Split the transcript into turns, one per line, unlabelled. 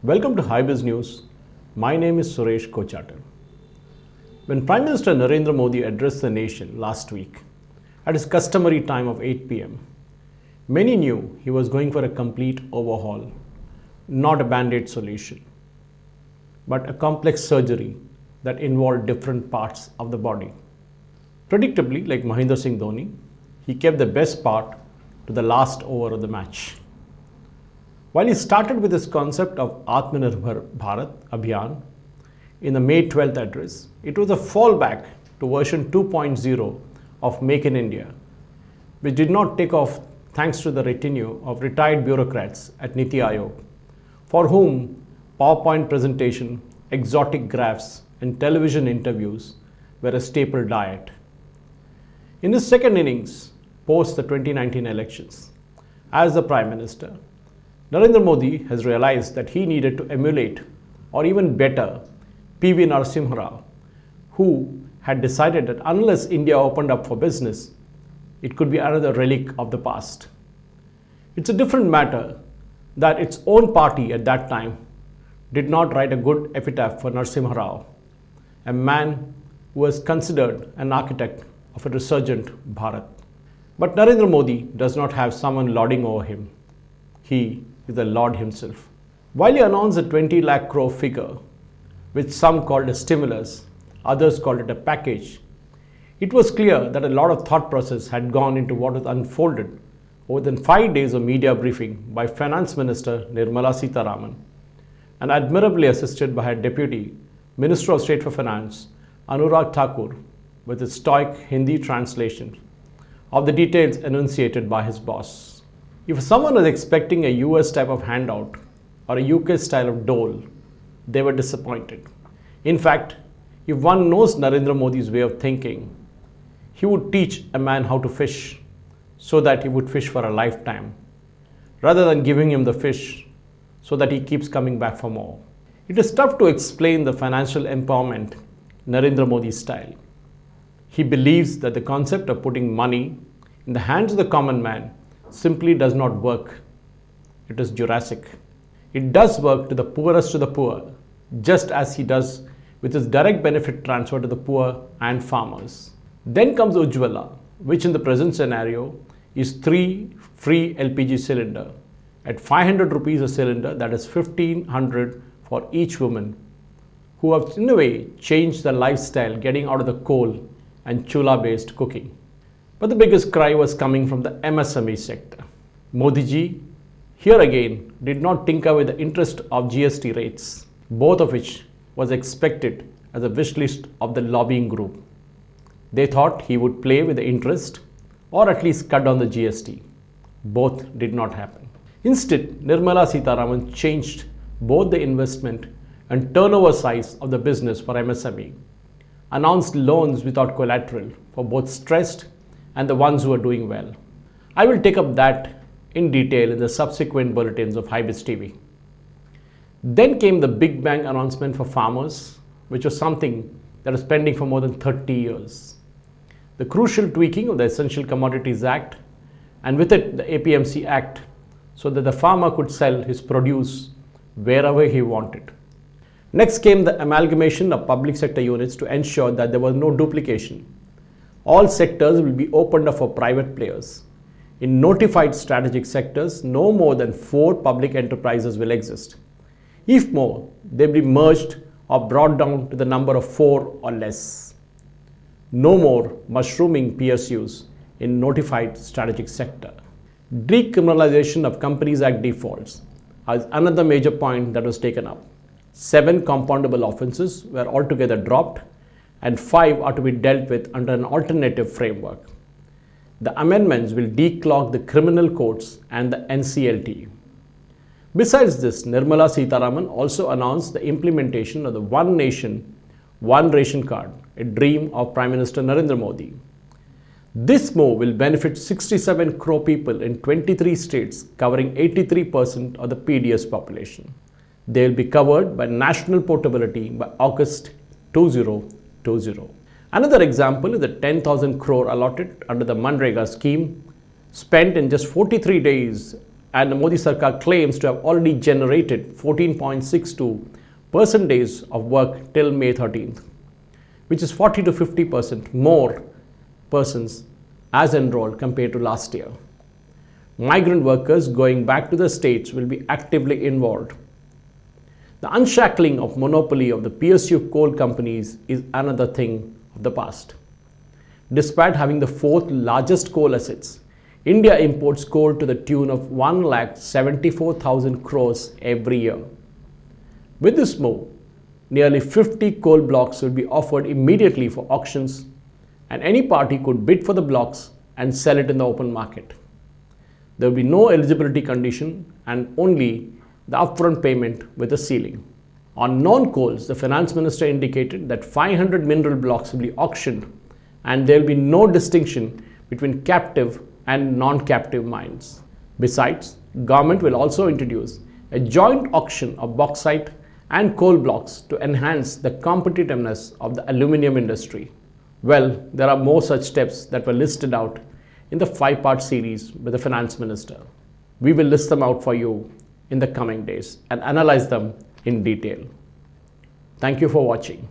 Welcome to HiBiz News. My name is Suresh Kochatar. When Prime Minister Narendra Modi addressed the nation last week at his customary time of 8 p.m., many knew he was going for a complete overhaul, not a band-aid solution, but a complex surgery that involved different parts of the body. Predictably, like Mahendra Singh Dhoni, he kept the best part to the last over of the match. While he started with his concept of Atmanirbhar Bharat Abhiyan in the May 12th address, it was a fallback to version 2.0 of Make in India, which did not take off thanks to the retinue of retired bureaucrats at Niti Aayog, for whom PowerPoint presentation, exotic graphs, and television interviews were a staple diet. In his second innings, post the 2019 elections, as the Prime Minister, Narendra Modi has realized that he needed to emulate, or even better, P.V. Narasimha Rao, who had decided that unless India opened up for business, it could be another relic of the past. It's a different matter that its own party at that time did not write a good epitaph for Narasimha Rao, a man who was considered an architect of a resurgent Bharat. But Narendra Modi does not have someone lording over him. He is the Lord himself. While he announced a 20 lakh crore figure, which some called a stimulus, others called it a package, it was clear that a lot of thought process had gone into what was unfolded over the 5 days of media briefing by Finance Minister Nirmala Sitharaman, and admirably assisted by her Deputy Minister of State for Finance, Anurag Thakur, with its stoic Hindi translation of the details enunciated by his boss. If someone was expecting a US type of handout or a UK style of dole, they were disappointed. In fact, if one knows Narendra Modi's way of thinking, he would teach a man how to fish so that he would fish for a lifetime, rather than giving him the fish so that he keeps coming back for more. It is tough to explain the financial empowerment Narendra Modi style. He believes that the concept of putting money in the hands of the common man simply does not work. It is Jurassic. It does work to the poorest of the poor, just as he does with his direct benefit transfer to the poor and farmers. Then comes Ujjwala, which in the present scenario is 3 free LPG cylinder at 500 rupees a cylinder, that is 1500 for each woman, who have in a way changed their lifestyle getting out of the coal and chula based cooking. But the biggest cry was coming from the MSME sector. Modi ji, here again, did not tinker with the interest of GST rates, both of which was expected as a wish list of the lobbying group. They thought he would play with the interest or at least cut down the GST. Both did not happen. Instead, Nirmala Sitharaman changed both the investment and turnover size of the business for MSME, announced loans without collateral for both stressed and the ones who are doing well. I will take up that in detail in the subsequent bulletins of HiBiz TV. Then came the Big Bang announcement for farmers, which was something that was pending for more than 30 years. The crucial tweaking of the Essential Commodities Act, and with it the APMC Act, so that the farmer could sell his produce wherever he wanted. Next came the amalgamation of public sector units to ensure that there was no duplication. All sectors will be opened up for private players. In notified strategic sectors, no more than 4 public enterprises will exist. If more, they will be merged or brought down to the number of 4 or less. No more mushrooming PSUs in notified strategic sector. Decriminalization of Companies Act defaults is another major point that was taken up. 7 compoundable offences were altogether dropped, and 5 are to be dealt with under an alternative framework. The amendments will declog the criminal courts and the NCLT. Besides this, Nirmala Sitharaman also announced the implementation of the One Nation, One Ration card, a dream of Prime Minister Narendra Modi. This move will benefit 67 crore people in 23 states, covering 83% of the PDS population. They will be covered by national portability by August 2020. Another example is the 10,000 crore allotted under the Manrega scheme, spent in just 43 days and the Modi Sarkar claims to have already generated 14.62 percentage of work till May 13th, which is 40 to 50% more persons as enrolled compared to last year. Migrant workers going back to the states will be actively involved. The unshackling of monopoly of the PSU coal companies is another thing of the past. Despite having the fourth largest coal assets, India imports coal to the tune of 1,74,000 crores every year. With this move, nearly 50 coal blocks will be offered immediately for auctions, and any party could bid for the blocks and sell it in the open market. There will be no eligibility condition and only the upfront payment with a ceiling. On non-coals, the finance minister indicated that 500 mineral blocks will be auctioned and there will be no distinction between captive and non-captive mines. Besides, government will also introduce a joint auction of bauxite and coal blocks to enhance the competitiveness of the aluminium industry. Well, there are more such steps that were listed out in the 5-part series with the finance minister. We will list them out for you in the coming days and analyze them in detail. Thank you for watching.